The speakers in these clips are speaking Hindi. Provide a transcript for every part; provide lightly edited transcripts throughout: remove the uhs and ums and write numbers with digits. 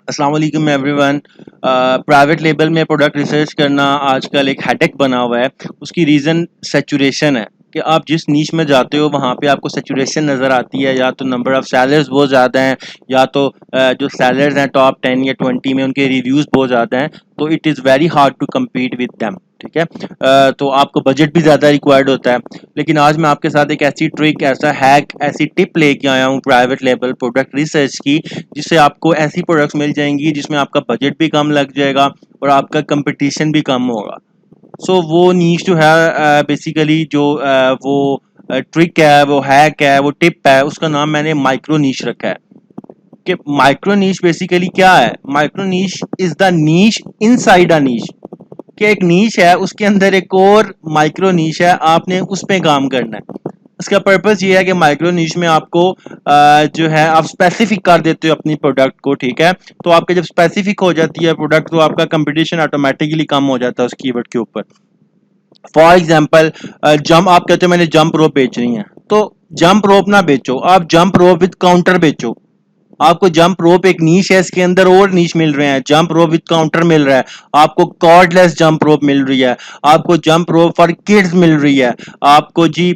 अस्सलाम वालेकुम एवरीवन। प्राइवेट लेबल में प्रोडक्ट रिसर्च करना आजकल एक हेडेक बना हुआ है। उसकी रीज़न सैचुरेशन है कि आप जिस नीश में जाते हो वहाँ पे आपको सैचुरेशन नज़र आती है, या तो नंबर ऑफ़ सेलर्स बहुत ज़्यादा हैं, या तो जो सेलर्स हैं टॉप 10 या 20 में उनके रिव्यूज़ बहुत ज़्यादा हैं, तो it is very hard to compete with them. ठीक है। तो आपको बजट भी ज़्यादा रिक्वायर्ड होता है। लेकिन आज मैं आपके साथ एक ऐसी ट्रिक, ऐसा हैक, ऐसी टिप लेके आया हूँ प्राइवेट लेबल प्रोडक्ट रिसर्च की, जिससे आपको ऐसी प्रोडक्ट्स मिल जाएंगी जिसमें आपका बजट भी कम लग जाएगा और आपका कंपटीशन भी कम होगा। सो वो नीश जो है बेसिकली जो वो ट्रिक है, वो हैक है, वो टिप है, उसका नाम मैंने माइक्रो नीश रखा है। कि माइक्रो नीश बेसिकली क्या है? Micro niche is the niche inside a niche. कि एक नीश है, उसके अंदर एक और माइक्रो नीश है, आपने उस पे काम करना है। इसका पर्पस ये है कि माइक्रो नीश में आपको जो है आप स्पेसिफिक कर देते हो अपनी प्रोडक्ट को। ठीक है। तो आपके जब स्पेसिफिक हो जाती है प्रोडक्ट, तो आपका कंपटीशन ऑटोमेटिकली कम हो जाता है उस कीवर्ड के ऊपर। फॉर एग्जाम्पल, जंप, आप कहते हो मैंने जंप रोप बेचनी है, तो जंप रोप ना बेचो, आप जंप रोप विद काउंटर बेचो। आपको जंप रोप एक नीश है, इसके अंदर और नीश मिल रहे हैं, जंप रोप विद काउंटर मिल रहा है, आपको कॉर्डलेस जंप रोप मिल रही है, आपको जंप रोप फॉर किड्स मिल रही है, आपको जी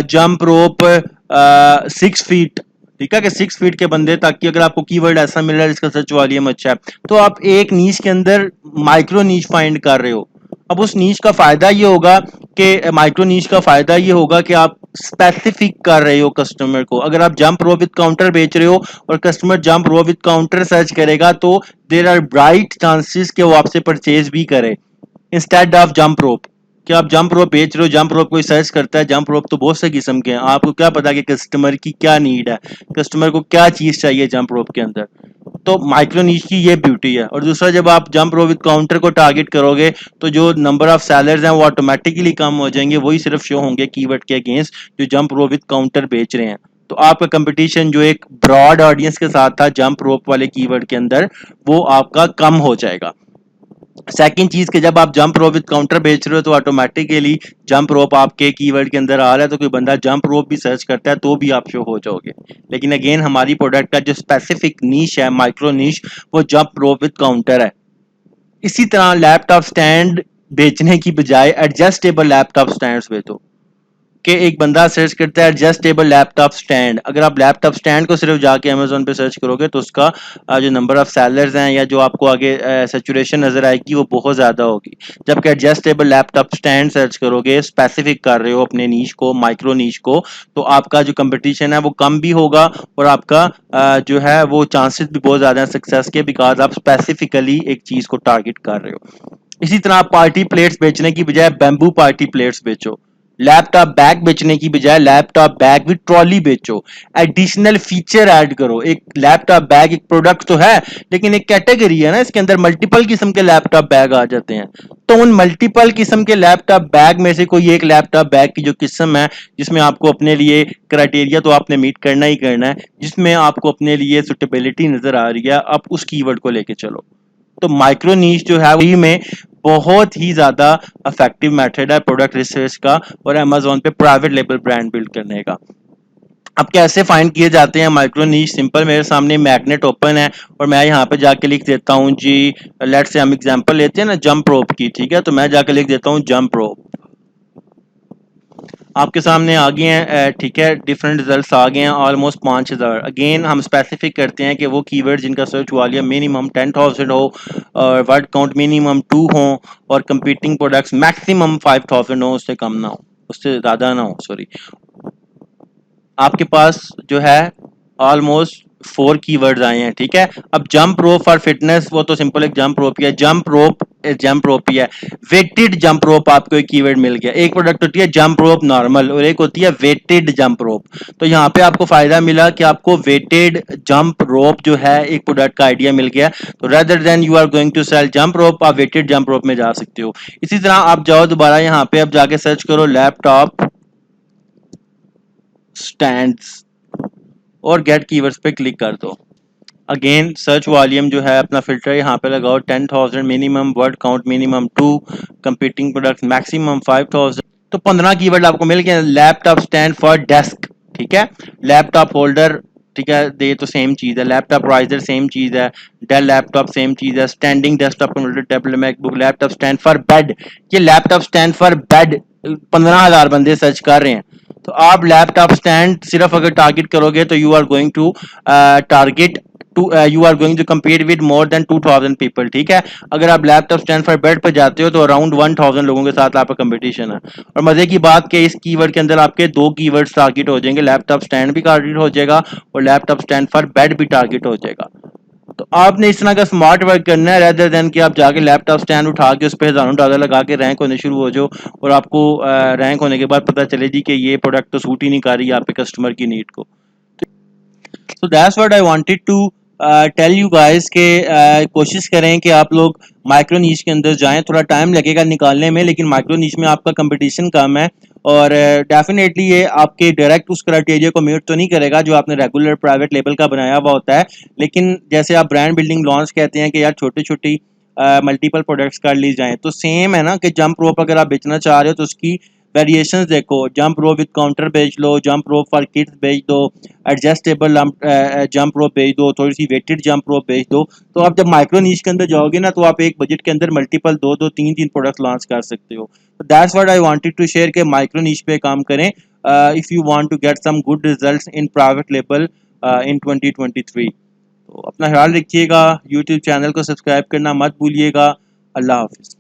जंप रोप 6 फीट। ठीक है, कि 6 फीट के बंदे, ताकि अगर आपको कीवर्ड ऐसा मिल रहा है जिसका सर्च वॉल्यूम अच्छा है, तो आप एक नीश के अंदर माइक्रो नीश फाइंड कर रहे हो। अब उस नीश का फायदा ये होगा कि माइक्रो नीश का फायदा ये होगा कि आप स्पेसिफिक कर रहे हो कस्टमर को। अगर आप जंप रो विद काउंटर बेच रहे हो और customer jump rope with counter search करेगा, तो देर आर ब्राइट चांसेस कि वो आपसे परचेज भी करे, इंस्टेड ऑफ जंप रोप। कि आप जंप रोप बेच रहे हो, जंप रोप कोई सर्च करता है, जंप रोप तो बहुत से किस्म के हैं, आपको क्या पता कि कस्टमर की क्या नीड है, कस्टमर को क्या चीज चाहिए जंप रोप के अंदर। तो माइक्रो नीश की ये ब्यूटी है। और दूसरा, जब आप जंप रो विद काउंटर को टारगेट करोगे, तो जो नंबर ऑफ सेलर्स हैं वो ऑटोमेटिकली कम हो जाएंगे, वही सिर्फ शो होंगे कीवर्ड के अगेंस्ट जो जंप रो विद काउंटर बेच रहे हैं। तो आपका कंपटीशन जो एक ब्रॉड ऑडियंस के साथ था जंप रोप वाले कीवर्ड के अंदर, वो आपका कम हो जाएगा। सेकंड चीज कि जब आप जंप रोप विद काउंटर बेच रहे हो, तो ऑटोमेटिकली जंप रोप आपके कीवर्ड के अंदर आ रहा है, तो कोई बंदा जंप रोप भी सर्च करता है तो भी आप शो हो जाओगे। लेकिन अगेन हमारी प्रोडक्ट का जो स्पेसिफिक नीश है, माइक्रो नीश, वो जंप रोप विद काउंटर है। इसी तरह लैपटॉप स्टैंड बेचने की बजाय एडजस्टेबल लैपटॉप स्टैंड्स बेचो। कि एक बंदा सर्च करता है एडजस्टेबल लैपटॉप स्टैंड, अगर आप लैपटॉप स्टैंड को सिर्फ जाके अमेजोन पे सर्च करोगे, तो उसका जो नंबर ऑफ सेलर्स हैं या जो आपको आगे सैचुरेशन नजर आएगी वो बहुत ज़्यादा होगी। जबकि एडजस्टेबल लैपटॉप स्टैंड सर्च करोगे, स्पेसिफिक कर रहे हो अपने नीश को, माइक्रो नीश को, तो आपका जो कंपटीशन है वो कम भी होगा, और आपका जो है वो चांसेस भी बहुत ज़्यादा हैं सक्सेस के, बिकॉज आप स्पेसिफिकली एक चीज़ को टारगेट कर रहे हो। इसी तरह आप पार्टी प्लेट्स बेचने की बजाय बैम्बू पार्टी प्लेट्स बेचो। लैपटॉप बैग बेचने की बजाय लैपटॉप बैग विद ट्रॉली बेचो। एडिशनल फीचर ऐड करो। एक लैपटॉप बैग एक प्रोडक्ट तो है, लेकिन एक कैटेगरी है ना, इसके अंदर मल्टीपल किस्म के लैपटॉप बैग आ जाते हैं। तो उन मल्टीपल किस्म के लैपटॉप बैग में से कोई एक लैपटॉप बैग की जो किस्म है, जिसमें आपको अपने लिए क्राइटेरिया तो आपने मीट करना ही करना है, जिसमें आपको अपने लिए सुटेबिलिटी नजर आ रही है, आप उस कीवर्ड को लेके चलो। तो माइक्रो नीश जो है वही में बहुत ही ज़्यादा इफेक्टिव मेथड है प्रोडक्ट रिसर्च का और अमेजोन पे प्राइवेट लेबल ब्रांड बिल्ड करने का। अब कैसे फाइंड किए जाते हैं माइक्रो नीश? सिंपल, मेरे सामने मैग्नेट ओपन है और मैं यहाँ पे जाके लिख देता हूँ जी, लेट्स से हम एग्जांपल लेते हैं ना जंप रोप की। ठीक है, तो मैं जाके लिख देता हूँ जंप रोप। आपके सामने आ गए हैं। ठीक है, डिफरेंट रिजल्ट्स आ गए हैं, ऑलमोस्ट 5000। अगेन हम स्पेसिफिक करते हैं कि वो कीवर्ड जिनका सर्च वॉल्यूम मिनिमम 10,000 हो और वर्ड काउंट मिनिमम 2 हो और कंपीटिंग प्रोडक्ट्स मैक्सिमम 5000 हो, उससे कम ना हो, उससे ज़्यादा ना हो, सॉरी। आपके पास जो है ऑलमोस्ट 4 कीवर्ड्स आए हैं। ठीक है, अब जंप रोप फॉर फिटनेस, वो तो सिंपल एक जंप रोप ही है, जंप रोप ही है। वेटेड जंप रोप आपको एक कीवर्ड मिल गया। एक प्रोडक्ट होती है जंप रोप नॉर्मल और एक होती है वेटेड जंप रोप। तो यहाँ पे आपको फायदा मिला कि आपको वेटेड जंप रोप जो है एक प्रोडक्ट का आइडिया मिल गया। तो rather than you are going to sell jump rope, आप वेटेड जंप रोप में जा सकते हो। इसी तरह आप जाओ दोबारा यहाँ पे, अब जाके सर्च करो लैपटॉप स्टैंड्स और गेट कीवर्ड्स पे क्लिक कर दो। अगेन सर्च वॉल्यूम जो है अपना फिल्टर यहाँ पे लगाओ 10,000 minimum, word count minimum 2, competing product maximum 5,000। तो 15 कीवर्ड आपको मिल गए। लैपटॉप स्टैंड फॉर डेस्क, ठीक है, लैपटॉप होल्डर, ठीक है, ये तो सेम चीज़ है। लैपटॉप राइजर सेम चीज़ है, डेल लैपटॉप सेम चीज़ है, standing desktop computer, tablet, MacBook, laptop stand for bed, ये लैपटॉप स्टैंड फॉर बेड 15,000 बंदे सर्च कर रहे हैं। तो आप लैपटॉप स्टैंड सिर्फ अगर टारगेट करोगे तो you are going to target you are going to compete with more than 2000 people, ठीक है। अगर आप लैपटॉप स्टैंड फॉर बेड पर जाते हो तो अराउंड 1000 लोगों के साथ आपका कंपटीशन है। और मजे की बात कि इस कीवर्ड के अंदर आपके 2 कीवर्ड्स टारगेट हो जाएंगे, लैपटॉप स्टैंड भी टारगेट हो जाएगा और लैपटॉप स्टैंड फॉर बेड भी टारगेट हो जाएगा। तो आपने इस तरह का स्मार्ट वर्क करना है, रेदर देन कि आप जाके लैपटॉप स्टैंड उठा के उस पर हज़ारों डॉलर लगा के रैंक होने शुरू हो जाओ और आपको रैंक होने के बाद पता चले जी कि ये प्रोडक्ट तो सूट ही नहीं कर रही आपके कस्टमर की नीड को। So that's what I wanted to tell you guys के कोशिश करें कि आप लोग माइक्रो नीश के अंदर जाएं। थोड़ा टाइम लगेगा निकालने में, लेकिन माइक्रो नीश में आपका कंपटीशन कम है और डेफिनेटली ये आपके डायरेक्ट उस क्राइटेरिया को मीट तो नहीं करेगा जो आपने रेगुलर प्राइवेट लेबल का बनाया हुआ होता है। लेकिन जैसे आप ब्रांड बिल्डिंग लॉन्च कहते हैं कि यार छोटी छोटी मल्टीपल प्रोडक्ट्स कर ली जाएं, तो सेम है ना कि जंप रोप अगर आप बेचना चाह रहे हो तो उसकी वेरिएशंस देखो, जंप रोप विद काउंटर बेच लो, जंप रोप फॉर किड्स बेच दो, एडजस्टेबल जंप रोप बेच दो, थोड़ी सी वेटेड जंप रोप बेच दो। तो आप जब माइक्रो नीश के अंदर जाओगे ना तो आप एक बजट के अंदर मल्टीपल 2-2 3-3 प्रोडक्ट लॉन्च कर सकते हो। तो that's what I wanted to share के माइक्रो नीश पे काम करें if you want to get some good results in private label in 2023। तो अपना ख्याल रखिएगा, यूट्यूब चैनल को सब्सक्राइब करना मत भूलिएगा। अल्लाह हाफिज़।